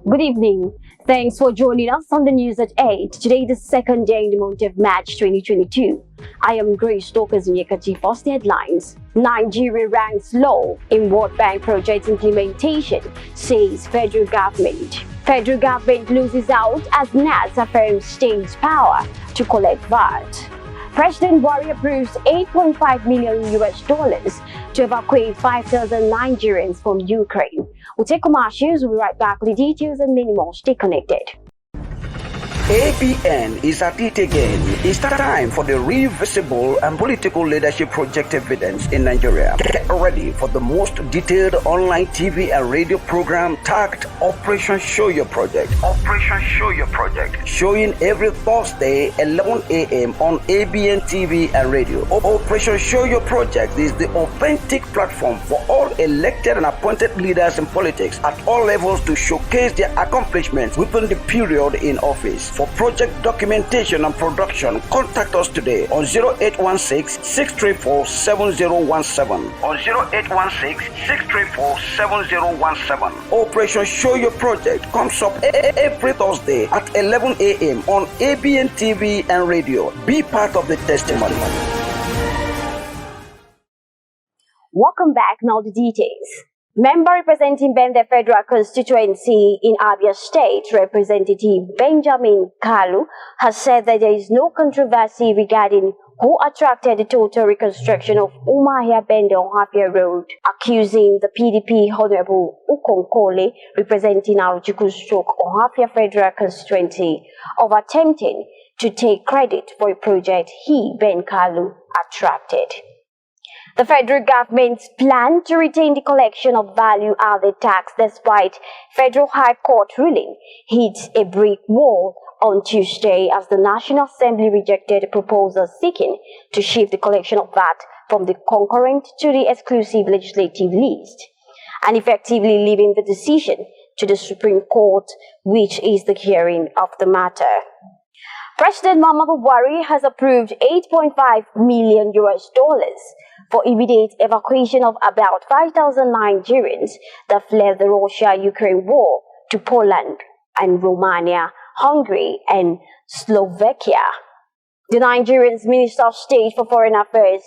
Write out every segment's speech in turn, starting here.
Good evening. Thanks for joining us on the news at 8. Today, the second day in the month of March 2022. I am Grace Stokers Nyekachi. First headlines. Nigeria ranks low in World Bank project implementation, says federal government. Federal government loses out as NAS affirms state's power to collect VAT. President Buhari approves $8.5 million to evacuate 5,000 Nigerians from Ukraine. We'll take commercials. We'll be right back with the details and many more. Stay connected. ABN is at it again. It's time for the real visible and political leadership project evidence in Nigeria. Get ready for the most detailed online TV and radio program tagged Operation Show Your Project. Operation Show Your Project. Showing every Thursday 11 a.m. on ABN TV and radio. Operation Show Your Project is the authentic platform for all elected and appointed leaders in politics at all levels to showcase their accomplishments within the period in office. For project documentation and production, contact us today on 0816-634-7017. On 0816-634-7017. Operation Show Your Project comes up every Thursday at 11 a.m. on ABN TV and radio. Be part of the testimony. Welcome back. Now the details. Member representing Bende Federal Constituency in Abia State, Representative Benjamin Kalu, has said that there is no controversy regarding who attracted the total reconstruction of Umahia Bende on Hapia Road, accusing the PDP Honorable Ukonkole, representing Arujuku Stroke on Hapia Federal Constituency, of attempting to take credit for a project he, Ben Kalu, attracted. The federal government's plan to retain the collection of value-added tax despite federal high court ruling hit a brick wall on Tuesday as the National Assembly rejected a proposal seeking to shift the collection of VAT from the concurrent to the exclusive legislative list, and effectively leaving the decision to the Supreme Court, which is the hearing of the matter. President Muhammadu Buhari has approved $8.5 million for immediate evacuation of about 5,000 Nigerians that fled the Russia-Ukraine war to Poland and Romania, Hungary, and Slovakia. The Nigerian's Minister of State for Foreign Affairs,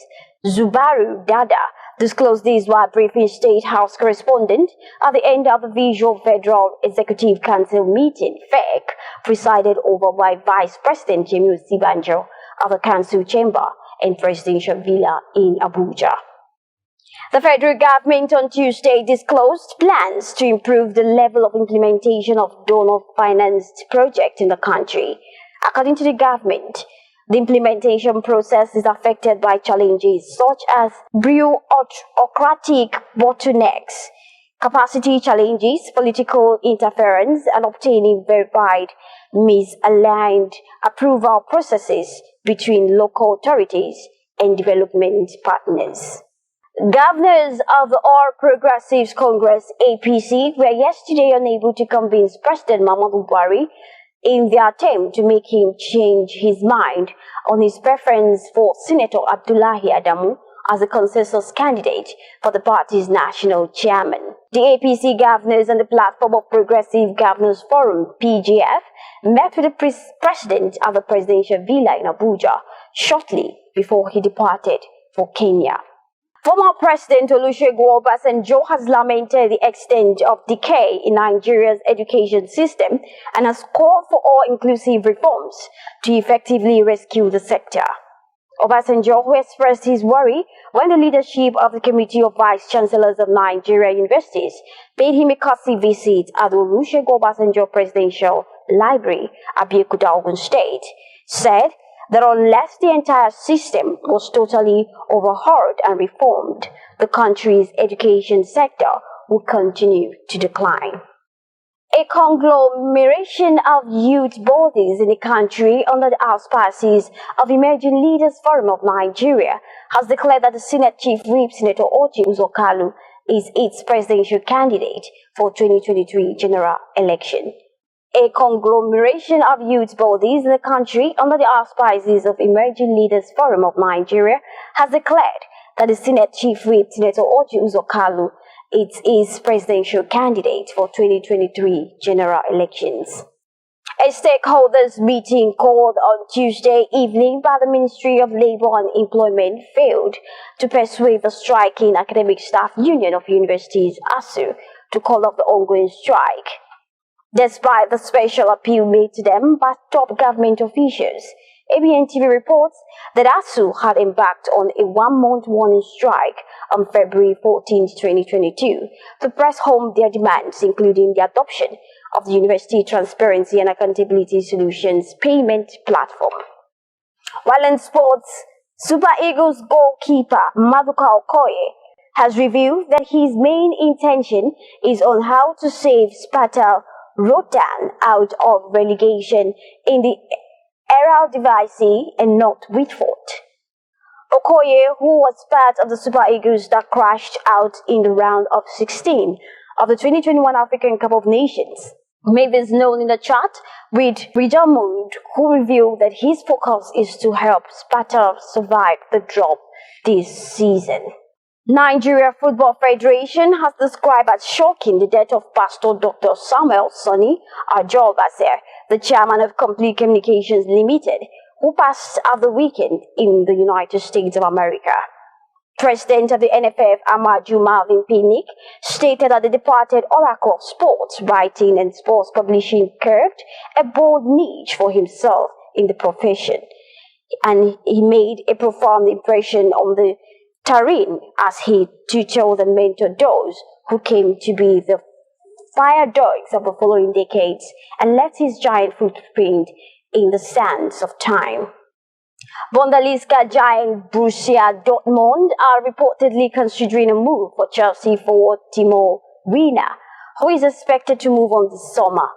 Zubaru Dada, disclosed this while briefing State House correspondent at the end of the Visual Federal Executive Council meeting, FEC, presided over by Vice President Jamiu Sibanjo of the Council Chamber and Presidential Villa in Abuja. The federal government on Tuesday disclosed plans to improve the level of implementation of donor-financed projects in the country. According to the government, the implementation process is affected by challenges such as bureaucratic bottlenecks, capacity challenges, political interference, and obtaining verified misaligned approval processes between local authorities and development partners. Governors of the All Progressives Congress (APC) were yesterday unable to convince President Muhammadu Buhari in their attempt to make him change his mind on his preference for Senator Abdullahi Adamu as a consensus candidate for the party's national chairman. The APC governors and the platform of Progressive Governors Forum (PGF) met with the president at the Presidential Villa in Abuja shortly before he departed for Kenya. Former President Olusegun Obasanjo has lamented the extent of decay in Nigeria's education system and has called for all-inclusive reforms to effectively rescue the sector. Obasanjo, who expressed his worry when the leadership of the Committee of Vice Chancellors of Nigeria Universities paid him a courtesy visit at the Olusegun Obasanjo Presidential Library, Abeokuta, Ogun State, said that unless the entire system was totally overhauled and reformed, the country's education sector will continue to decline. A conglomeration of youth bodies in the country under the auspices of Emerging Leaders Forum of Nigeria has declared that the Senate Chief Whip, Senator Orji Uzor is its presidential candidate for 2023 general election. A conglomeration of youth bodies in the country under the auspices of Emerging Leaders Forum of Nigeria has declared that the Senate Chief Whip, Senator Orji Uzor it is presidential candidate for 2023 general elections. A stakeholders meeting called on Tuesday evening by the Ministry of Labour and Employment failed to persuade the striking academic staff union of universities, ASU, to call off the ongoing strike. Despite the special appeal made to them by top government officials, ABN TV reports that ASU had embarked on a one-month warning strike on February 14, 2022, to press home their demands, including the adoption of the University Transparency and Accountability Solutions payment platform. While in sports, Super Eagles goalkeeper Maduka Okoye has revealed that his main intention is on how to save Sparta Rotterdam out of relegation in the Eredivisie and not Whitford. Okoye, who was part of the Super Eagles that crashed out in the round of 16 of the 2021 African Cup of Nations, made this known in the chat with Rijamund, who revealed that his focus is to help Sparta survive the drop this season. Nigeria Football Federation has described as shocking the death of Pastor Dr. Samuel Sonny Ajolbaser, the chairman of Complete Communications Limited, who passed at the weekend in the United States of America. President of the NFF, Amaju Marvin Pinnick, stated that the departed Oracle of Sports Writing and Sports Publishing carved a bold niche for himself in the profession, and he made a profound impression on the terrain as he tutored and mentored those who came to be the fire dogs of the following decades and left his giant footprint in the sands of time. Bundesliga giant Borussia Dortmund are reportedly considering a move for Chelsea forward Timo Werner, who is expected to move on this summer.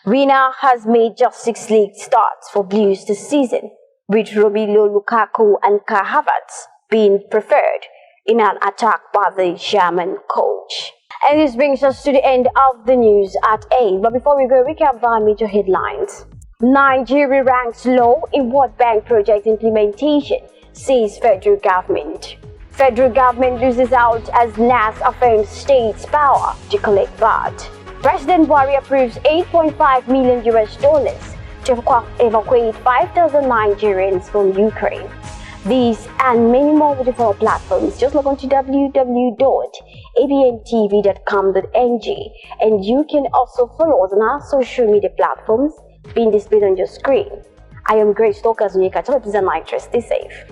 Werner has made just 6 league starts for Blues this season, with Romelu Lukaku and Kai Havertz being preferred in an attack by the German coach. And this brings us to the end of the news at 8. But before we go, recap the major headlines. Nigeria ranks low in World Bank project implementation, says federal government. Federal government loses out as NAS affirms state's power to collect VAT. President Buhari approves $8.5 million to evacuate 5,000 Nigerians from Ukraine. These and many more beautiful platforms. Just log on to www.abntv.com.ng, and you can also follow us on our social media platforms being displayed on your screen. I am Grace Talkers, and you can tell us and like, stay safe.